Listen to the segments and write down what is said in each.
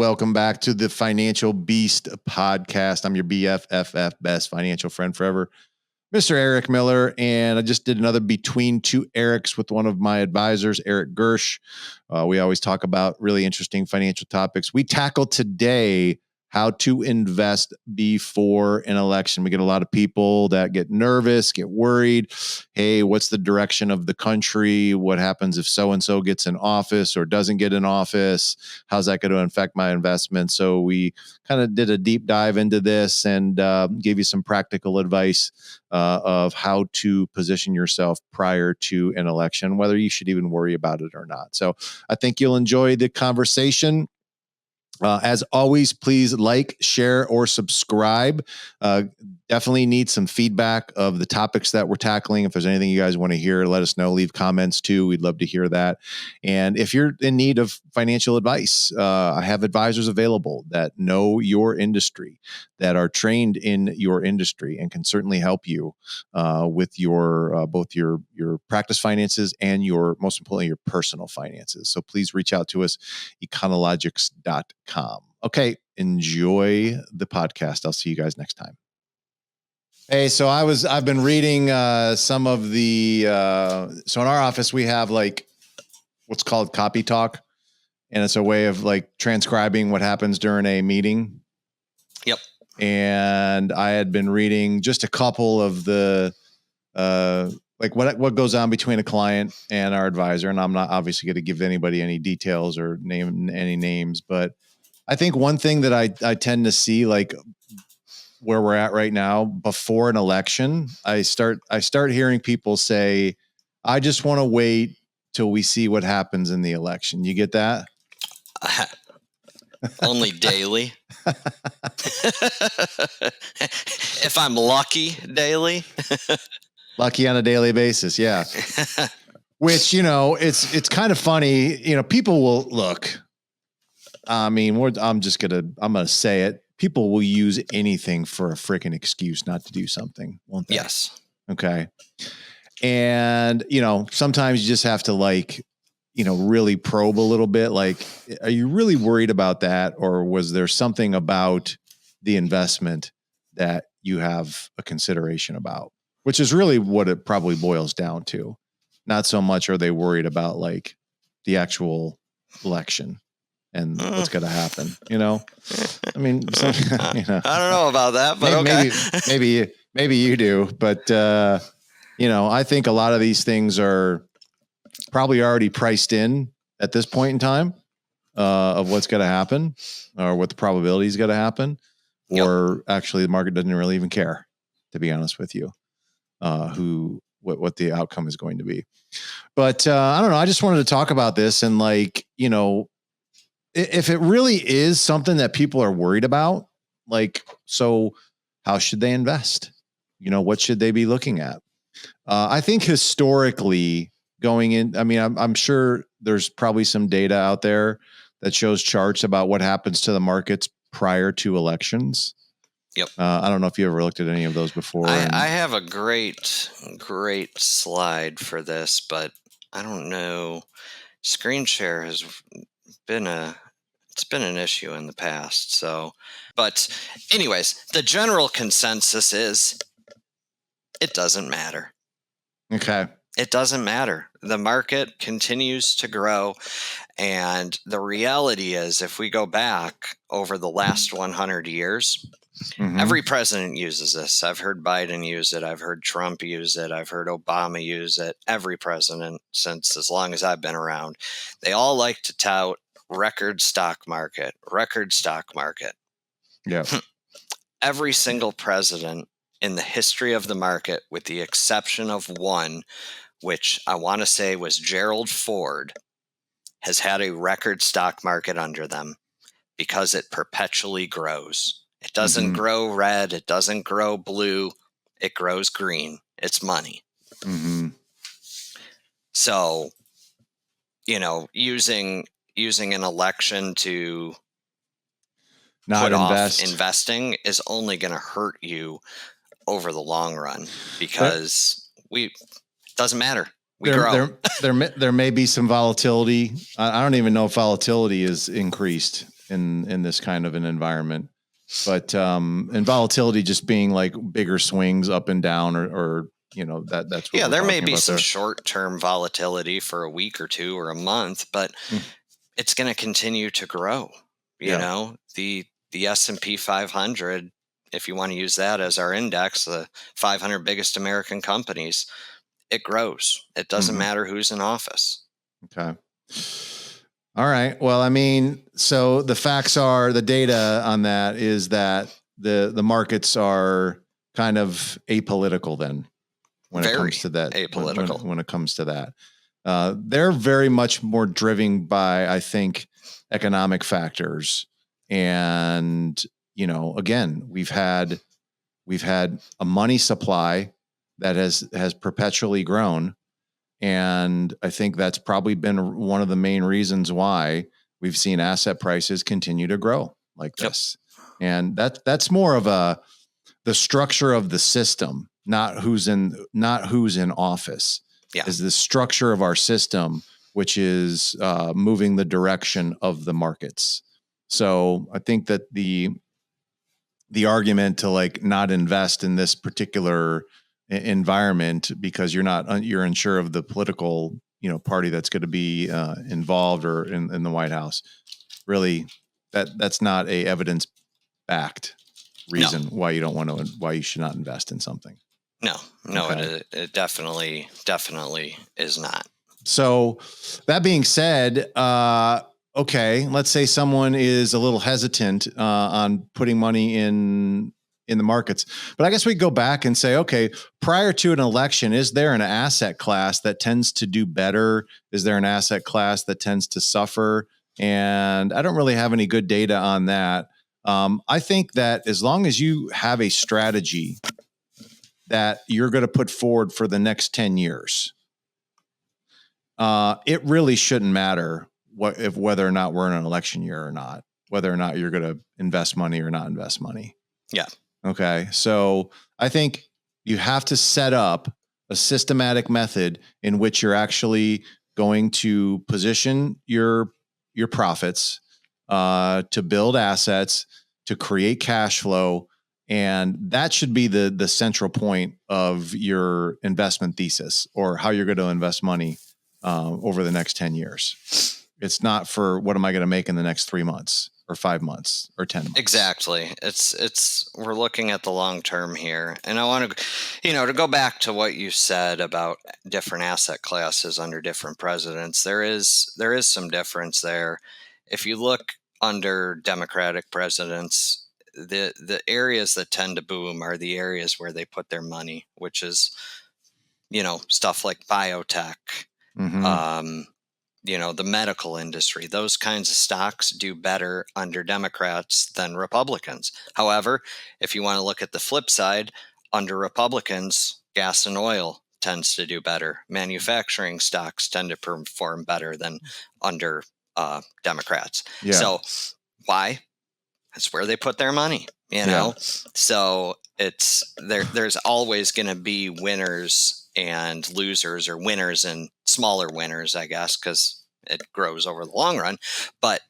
Welcome back to the Financial Beast podcast. I'm your BFFF, best financial friend forever, Mr. Eric Miller. And I just did another Between Two Erics with one of my advisors, Eric Gersch. We always talk about really interesting financial topics. We tackle today how to invest before an election. We get a lot of people that get nervous, get worried. Hey, what's the direction of the country? What happens if so-and-so gets in office or doesn't get in office? How's that going to affect my investment? So we kind of did a deep dive into this and gave you some practical advice of how to position yourself prior to an election, whether you should even worry about it or not. So I think you'll enjoy the conversation. As always, please like, share, or subscribe. Definitely need some feedback of the topics that we're tackling. If there's anything you guys want to hear, let us know. Leave comments too. We'd love to hear that. And if you're in need of financial advice, I have advisors available that know your industry, that are trained in your industry, and can certainly help you with your both your practice finances and your, most importantly, your personal finances. So please reach out to us, econologics.com. Okay, enjoy the podcast. I'll see you guys next time. Hey, so I've been reading some of the, so in our office, we have like what's called copy talk, and it's a way of like transcribing what happens during a meeting. Yep. And I had been reading just a couple of the, like what goes on between a client and our advisor. And I'm not obviously going to give anybody any details or name any names, but I think one thing that I tend to see, like where we're at right now before an election, I start hearing people say, I just want to wait till we see what happens in the election. You get that? Only daily. If I'm lucky, daily. Lucky on a daily basis. Yeah. Which, it's kind of funny, people will look, I mean, I'm going to say it. People will use anything for a freaking excuse not to do something, won't they? Yes. Okay. And, sometimes you just have to really probe a little bit. Like, are you really worried about that? Or was there something about the investment that you have a consideration about? Which is really what it probably boils down to. Not so much are they worried about like the actual election and what's going to happen, I mean, I don't know about that, but maybe you do, but I think a lot of these things are probably already priced in at this point in time of what's going to happen or what the probability is going to happen, or actually the market doesn't really even care, to be honest with you, what the outcome is going to be. But I don't know. I just wanted to talk about this and if it really is something that people are worried about, so how should they invest? What should they be looking at? I think historically going in, I mean, I'm sure there's probably some data out there that shows charts about what happens to the markets prior to elections. Yep. I don't know if you ever looked at any of those before. I have a great slide for this, but I don't know. Screen share has been an issue in the past. So, but anyways, the general consensus is it doesn't matter. Okay. It doesn't matter. The market continues to grow. And the reality is, if we go back over the last 100 years, every president uses this. I've heard Biden use it. I've heard Trump use it. I've heard Obama use it. Every president since as long as I've been around, they all like to tout record stock market. Yeah. Every single president in the history of the market, with the exception of one, which I want to say was Gerald Ford, has had a record stock market under them because it perpetually grows. It doesn't grow red. It doesn't grow blue. It grows green. It's money. So, using an election to not off investing is only going to hurt you over the long run, because it doesn't matter. We grow. There may be some volatility. I don't even know if volatility is increased in this kind of an environment. But and volatility just being like bigger swings up and down, or that's what there may be some short-term volatility for a week or two or a month, but it's going to continue to grow. You know, the S&P 500, if you want to use that as our index, the 500 biggest American companies, it grows. It doesn't matter who's in office. Okay. All right. Well, I mean, so the facts are, the data on that is that the markets are kind of apolitical then when it comes to that. Apolitical. When it comes to that. They're very much more driven by, I think, economic factors. And, again, we've had a money supply that has perpetually grown. And I think that's probably been one of the main reasons why we've seen asset prices continue to grow like this. And that's more of the structure of the system, not who's in office. Is the structure of our system, which is moving the direction of the markets. So I think that the argument to like not invest in this particular environment because you're unsure of the political party that's going to be involved or in the White House, really that's not a evidence backed reason why you should not invest in something. No, okay. It definitely is not. So that being said, okay, let's say someone is a little hesitant on putting money in the markets, but I guess we go back and say, okay, prior to an election, is there an asset class that tends to do better? Is there an asset class that tends to suffer? And I don't really have any good data on that. I think that as long as you have a strategy that you're going to put forward for the next 10 years, it really shouldn't matter whether or not we're in an election year or not, whether or not you're going to invest money or not invest money. Yeah. Okay. So I think you have to set up a systematic method in which you're actually going to position your profits, to build assets, to create cash flow. And that should be the central point of your investment thesis, or how you're going to invest money over the next 10 years. It's not for what am I going to make in the next 3 months or 5 months or 10 months. Exactly. We're looking at the long term here. And I want to, to go back to what you said about different asset classes under different presidents. There is some difference there. If you look under Democratic presidents, the areas that tend to boom are the areas where they put their money, which is, stuff like biotech, the medical industry. Those kinds of stocks do better under Democrats than Republicans. However, if you want to look at the flip side, under Republicans, gas and oil tends to do better. Manufacturing stocks tend to perform better than under Democrats. Yeah. So why? That's where they put their money, So there's always going to be winners and losers, or winners and smaller winners, I guess, because it grows over the long run. But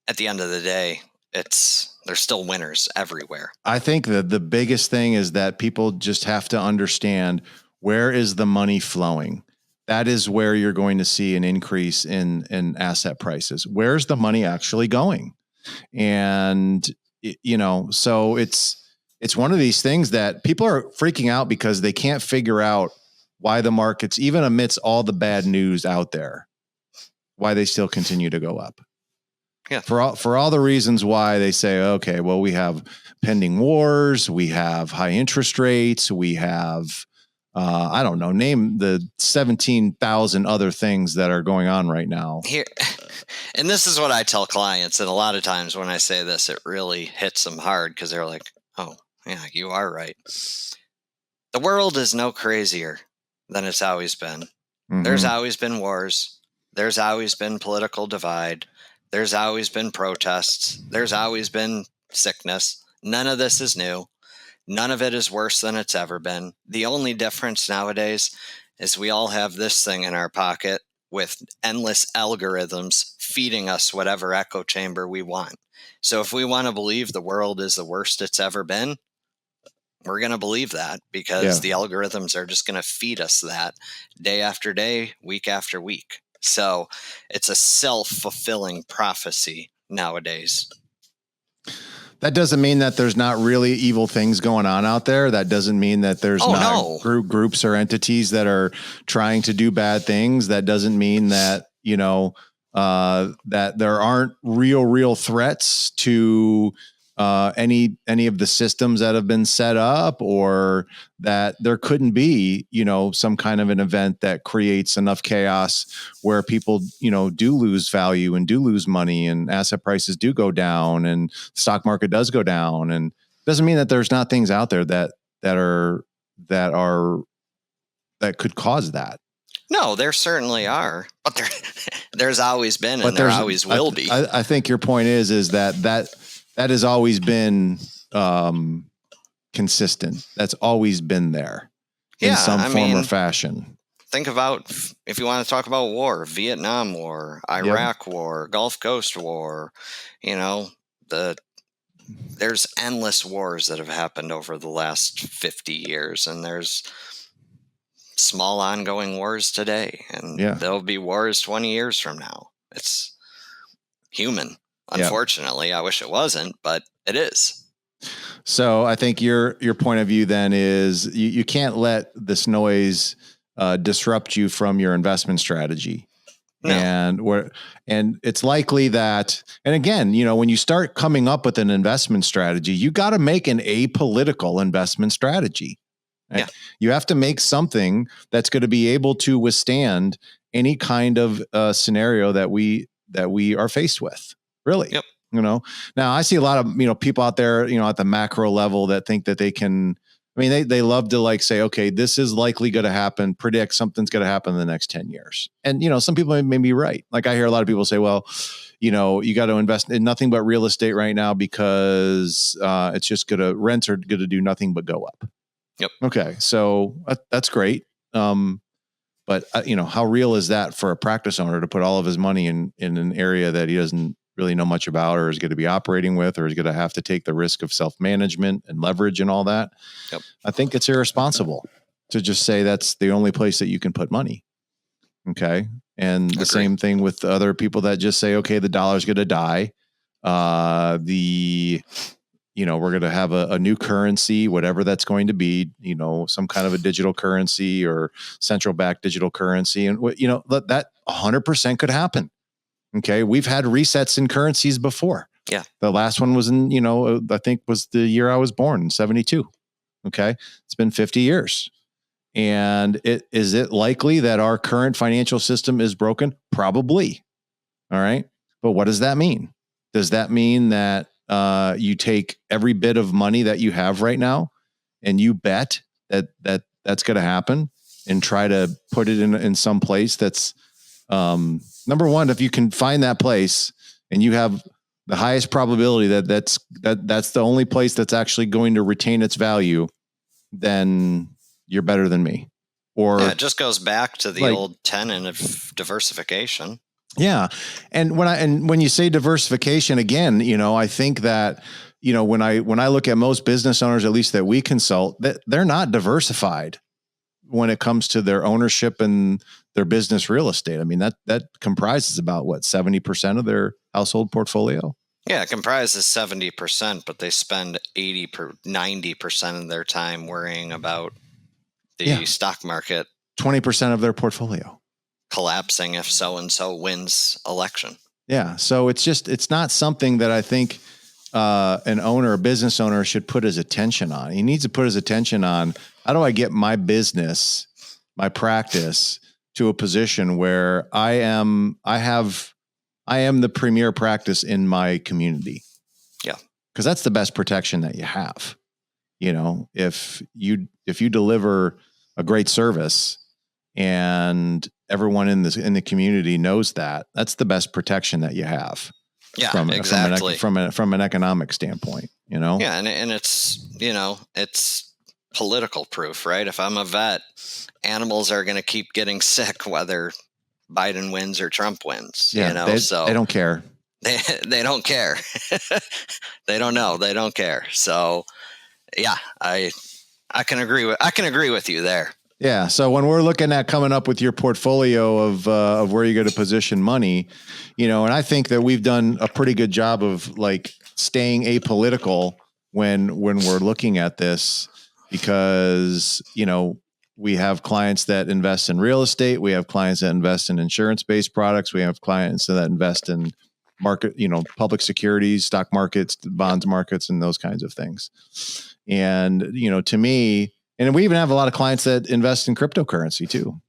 at the end of the day, there's still winners everywhere. I think that the biggest thing is that people just have to understand, where is the money flowing? That is where you're going to see an increase in asset prices. Where's the money actually going? And, so it's one of these things that people are freaking out because they can't figure out why the markets, even amidst all the bad news out there, why they still continue to go up. Yeah. For all the reasons why they say, okay, well, we have pending wars, we have high interest rates, we have, I don't know, name the 17,000 other things that are going on right now. Here, and this is what I tell clients. And a lot of times when I say this, it really hits them hard, because they're like, oh, yeah, you are right. The world is no crazier than it's always been. Mm-hmm. There's always been wars. There's always been political divide. There's always been protests. There's always been sickness. None of this is new. None of it is worse than it's ever been. The only difference nowadays is we all have this thing in our pocket with endless algorithms feeding us whatever echo chamber we want. So if we want to believe the world is the worst it's ever been, we're going to believe that, because the algorithms are just going to feed us that day after day, week after week. So it's a self-fulfilling prophecy nowadays. That doesn't mean that there's not really evil things going on out there. That doesn't mean that there's groups or entities that are trying to do bad things. That doesn't mean that, that there aren't real threats to any of the systems that have been set up, or that there couldn't be, some kind of an event that creates enough chaos where people, do lose value and do lose money, and asset prices do go down, and the stock market does go down. And it doesn't mean that there's not things out there that could cause that. No, there certainly are, but there's always been, and there always will be. I think your point is that has always been consistent. That's always been there in some form or fashion. Think about, if you want to talk about war, Vietnam War, Iraq War, Gulf Coast War, there's endless wars that have happened over the last 50 years, and there's small ongoing wars today, and there'll be wars 20 years from now. It's human. Unfortunately, I wish it wasn't, but it is. So I think your point of view then is you can't let this noise disrupt you from your investment strategy. No. And it's likely that, and again, when you start coming up with an investment strategy, you got to make an apolitical investment strategy. Right? Yeah. You have to make something that's going to be able to withstand any kind of scenario that we are faced with. Really. Yep. Now I see a lot of, people out there, at the macro level that think that they can, they love to say, okay, this is likely going to happen, predict something's going to happen in the next 10 years. And, some people may be right. Like I hear a lot of people say, well, you got to invest in nothing but real estate right now because it's just rents are going to do nothing but go up. Yep. Okay. So that's great. But how real is that for a practice owner to put all of his money in an area that he doesn't really know much about, or is going to be operating with, or is going to have to take the risk of self-management and leverage and all that? Yep. I think it's irresponsible to just say that's the only place that you can put money. Okay. And the same thing with other people that just say, okay, the dollar's going to die. We're going to have a new currency, whatever that's going to be, some kind of a digital currency or central bank digital currency. And that 100% could happen. Okay. We've had resets in currencies before. Yeah. The last one was in, I think was the year I was born in 72. Okay. It's been 50 years. And is it likely that our current financial system is broken? Probably. All right. But what does that mean? Does that mean that you take every bit of money that you have right now and you bet that's going to happen and try to put it in some place that's, number one, if you can find that place and you have the highest probability that's the only place that's actually going to retain its value, then you're better than me. Or it just goes back to the old tenet of diversification. Yeah. And when you say diversification again, I think that, when I look at most business owners, at least that we consult, that they're not diversified when it comes to their ownership and their business real estate. That comprises about 70% of their household portfolio. Yeah, it comprises 70%, but they spend 90% of their time worrying about the stock market. 20% of their portfolio collapsing if so-and-so wins election. Yeah. So it's not something that I think an owner, a business owner should put his attention on. He needs to put his attention on, how do I get my business, my practice to a position where I am the premier practice in my community. Yeah. Because that's the best protection that you have. If you deliver a great service and everyone in the community knows that's the best protection that you have. Yeah, exactly. From an economic standpoint, Yeah. And it's, it's political proof, right? If I'm a vet, animals are going to keep getting sick, whether Biden wins or Trump wins, so they don't care. They don't care. They don't know. They don't care. So yeah, I can agree with you there. Yeah. So when we're looking at coming up with your portfolio of where you're going to position money, and I think that we've done a pretty good job of like staying apolitical when we're looking at this, because, we have clients that invest in real estate. We have clients that invest in insurance-based products. We have clients that invest in market, public securities, stock markets, bonds markets, and those kinds of things. And, to me, and we even have a lot of clients that invest in cryptocurrency too,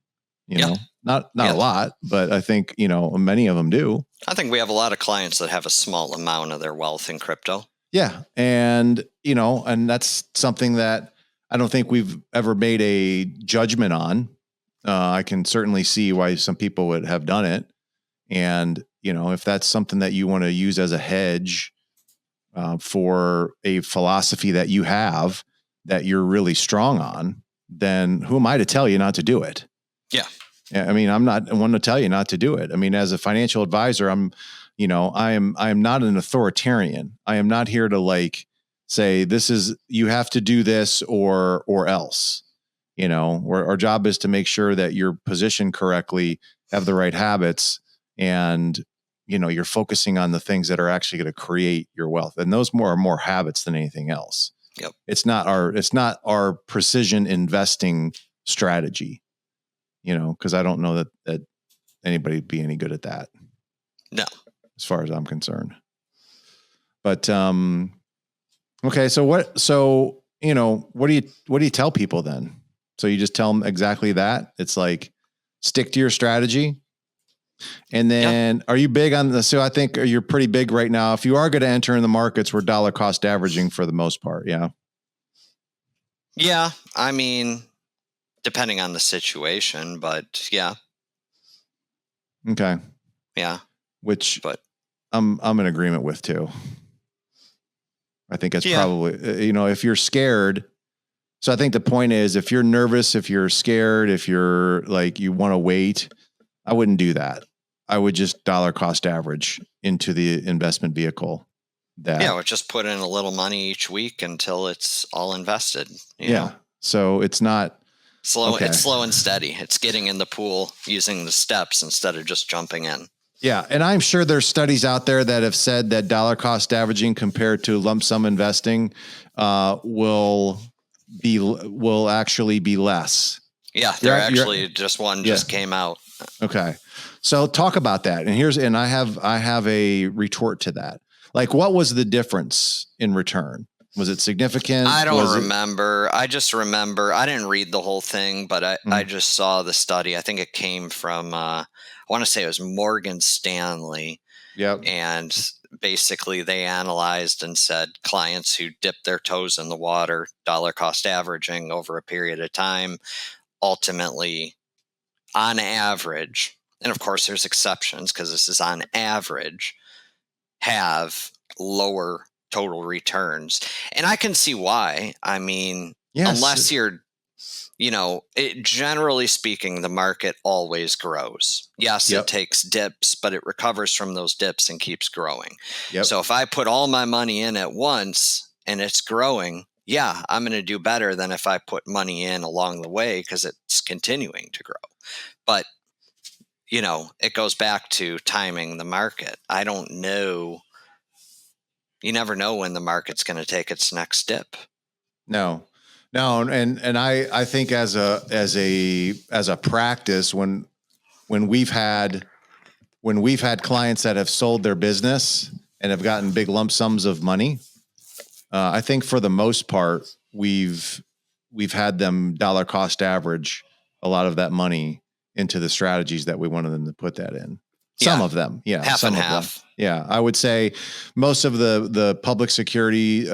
not a lot, but I think, many of them do. I think we have a lot of clients that have a small amount of their wealth in crypto. Yeah. And, and that's something that I don't think we've ever made a judgment on. I can certainly see why some people would have done it. And, if that's something that you want to use as a hedge for a philosophy that you have that you're really strong on, then who am I to tell you not to do it? Yeah. I mean, I'm not one to tell you not to do it. I mean, as a financial advisor, I am not an authoritarian. I am not here to like say, you have to do this or else, our job is to make sure that you're positioned correctly, have the right habits, and, you're focusing on the things that are actually going to create your wealth. And those are more habits than anything else. Yep. It's not our precision investing strategy, because I don't know that anybody'd be any good at that. No, as far as I'm concerned. But, okay. So what do you tell people then? So you just tell them exactly that. It's like, stick to your strategy. And then Are you big on so I think you're pretty big right now. If you are going to enter in the markets, we're dollar cost averaging for the most part. Yeah. Yeah. I mean, depending on the situation, but yeah. Okay. Yeah. But I'm in agreement with too. I think it's probably, if you're scared. So I think the point is, if you're nervous, if you're scared, if you're like, you want to wait, I wouldn't do that. I would just dollar cost average into the investment vehicle. Or just put in a little money each week until it's all invested. You know? So it's not slow. Okay. It's slow and steady. It's getting in the pool using the steps instead of just jumping in. Yeah. And I'm sure there's studies out there that have said that dollar cost averaging compared to lump sum investing will actually be less. Yeah. Just came out. Okay. So talk about that. And I have a retort to that. Like, what was the difference in return? Was it significant? I don't remember. I just remember, I didn't read the whole thing, but I just saw the study. I think it came from, I want to say it was Morgan Stanley. Yep. And basically they analyzed and said clients who dipped their toes in the water, dollar cost averaging over a period of time, ultimately, on average, and of course there's exceptions because this is on average, have lower total returns. And I can see why. I mean, unless you're, generally speaking, the market always grows. Yes, It takes dips, but it recovers from those dips and keeps growing. Yep. So if I put all my money in at once and it's growing, I'm going to do better than if I put money in along the way because it's continuing to grow. But, it goes back to timing the market. I don't know. You never know when the market's going to take its next dip. No. And I think as a practice, when we've had clients that have sold their business and have gotten big lump sums of money, I think for the most part, we've had them dollar cost average a lot of that money into the strategies that we wanted them to put that in. Some of them. Yeah. Half and half. Them. Yeah. I would say most of the public security,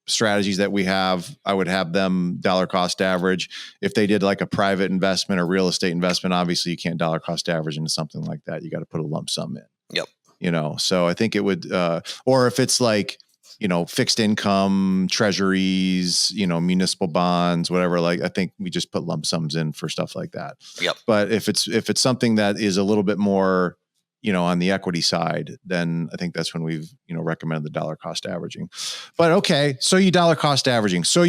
strategies that we have, I would have them dollar cost average. If they did like a private investment or real estate investment, obviously you can't dollar cost average into something like that. You got to put a lump sum in. Yep. So I think it would, or if it's like, fixed income, treasuries, municipal bonds, whatever. Like, I think we just put lump sums in for stuff like that. Yep. But if it's something that is a little bit more, on the equity side, then I think that's when we've, recommended the dollar cost averaging. But okay, so you dollar cost averaging, so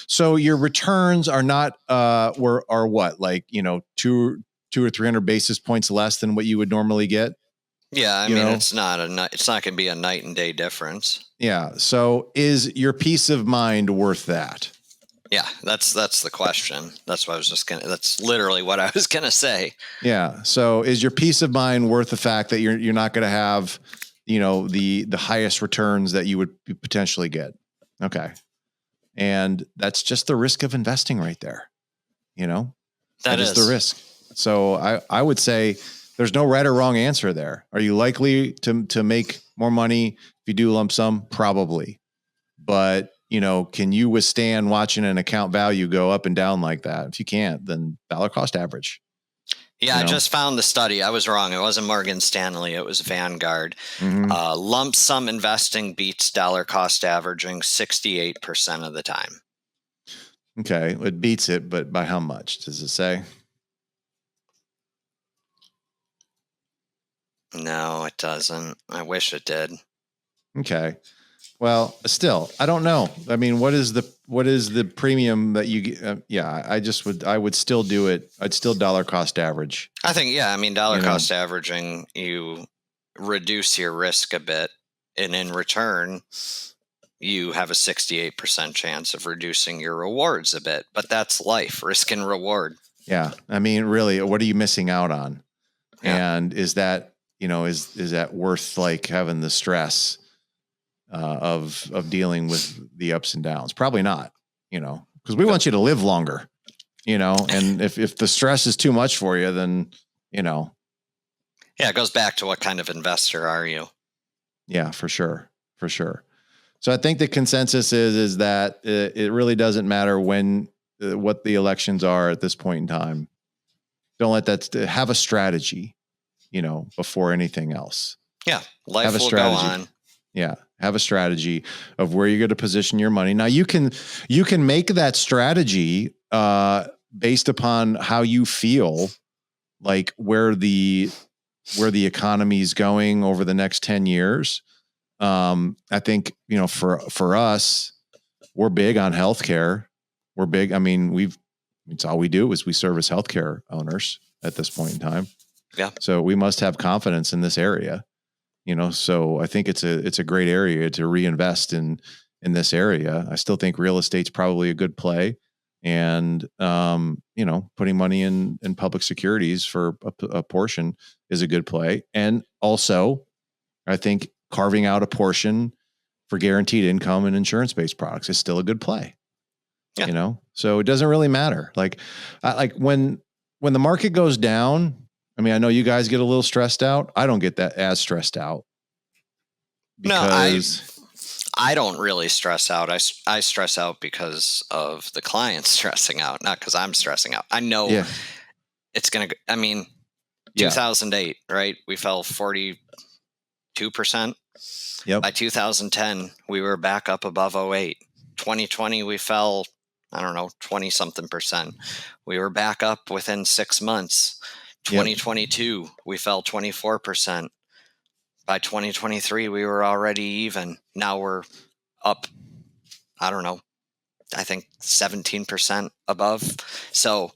so your returns are not, are what, like, 200 or 300 basis points less than what you would normally get. Yeah, I mean, it's not going to be a night and day difference. Yeah. So is your peace of mind worth that? Yeah, that's the question. That's literally what I was going to say. Yeah. So is your peace of mind worth the fact that you're not going to have, the highest returns that you would potentially get? Okay. And that's just the risk of investing right there. That is the risk. So I would say there's no right or wrong answer there. Are you likely to make more money if you do lump sum? Probably. But, can you withstand watching an account value go up and down like that? If you can't, then dollar cost average. Yeah, I just found the study. I was wrong. It wasn't Morgan Stanley. It was Vanguard. Mm-hmm. Lump sum investing beats dollar cost averaging 68% of the time. Okay. It beats it, but by how much does it say? No, it doesn't. I wish it did. Okay. Well, still, I don't know. I mean, what is the premium that you get? I would still do it. I'd still dollar cost average. I think, dollar cost averaging, you reduce your risk a bit, and in return, you have a 68% chance of reducing your rewards a bit. But that's life, risk and reward. Yeah. I mean, really, what are you missing out on? Yeah. And is that, is that worth like having the stress of dealing with the ups and downs? Probably not, because we want you to live longer, and if the stress is too much for you, then, Yeah, it goes back to what kind of investor are you? Yeah, for sure. For sure. So I think the consensus is that it really doesn't matter what the elections are at this point in time. Don't let that have a strategy, before anything else. Yeah. Life will go on. Yeah. Have a strategy of where you're going to position your money. Now you can make that strategy based upon how you feel like where the economy is going over the next 10 years. I think, for us, we're big on healthcare. We're big. I mean, it's all we do is we service healthcare owners at this point in time. Yeah. So we must have confidence in this area. So I think it's a great area to reinvest in this area. I still think real estate's probably a good play, and putting money in public securities for a portion is a good play. And also, I think carving out a portion for guaranteed income and insurance-based products is still a good play. Yeah. So it doesn't really matter. Like when the market goes down, I mean, I know you guys get a little stressed out. I don't get that as stressed out. Because I don't really stress out. I stress out because of the clients stressing out, not because I'm stressing out. I know it's going to, 2008, right? We fell 42%. Yep. By 2010, we were back up above 08. 2020, we fell, 20 something percent. We were back up within 6 months. 2022, we fell 24%. By 2023, we were already even. Now we're up, I think 17% above. So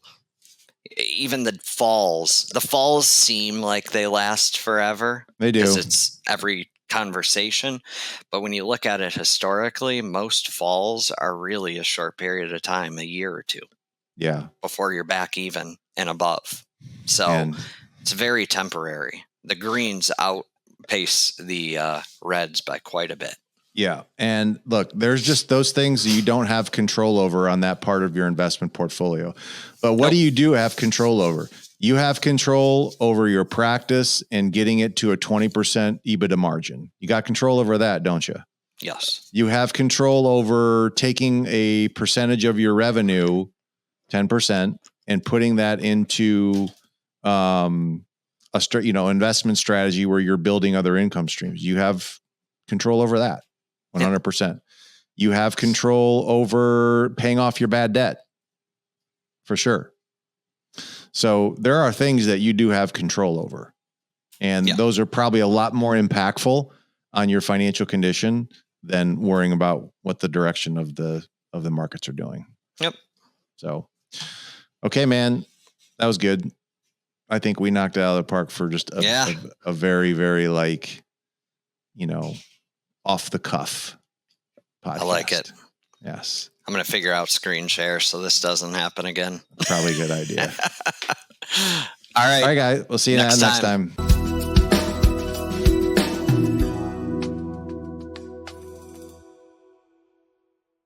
even the falls seem like they last forever. They do. Because it's every conversation. But when you look at it historically, most falls are really a short period of time, a year or two. Yeah. Before you're back even and above. So it's very temporary. The greens outpace the reds by quite a bit. Yeah. And look, there's just those things that you don't have control over on that part of your investment portfolio. But what do you do have control over? You have control over your practice and getting it to a 20% EBITDA margin. You got control over that, don't you? Yes. You have control over taking a percentage of your revenue, 10%, and putting that into investment strategy where you're building other income streams. You have control over that. 100%. You have control over paying off your bad debt, for sure. So there are things that you do have control over, and those are probably a lot more impactful on your financial condition than worrying about what the direction of the markets are doing. Yep. So, okay, man, that was good. I think we knocked it out of the park for just a very, very off the cuff podcast. I like it. Yes. I'm going to figure out screen share so this doesn't happen again. Probably a good idea. All right. All right, guys. We'll see you next time.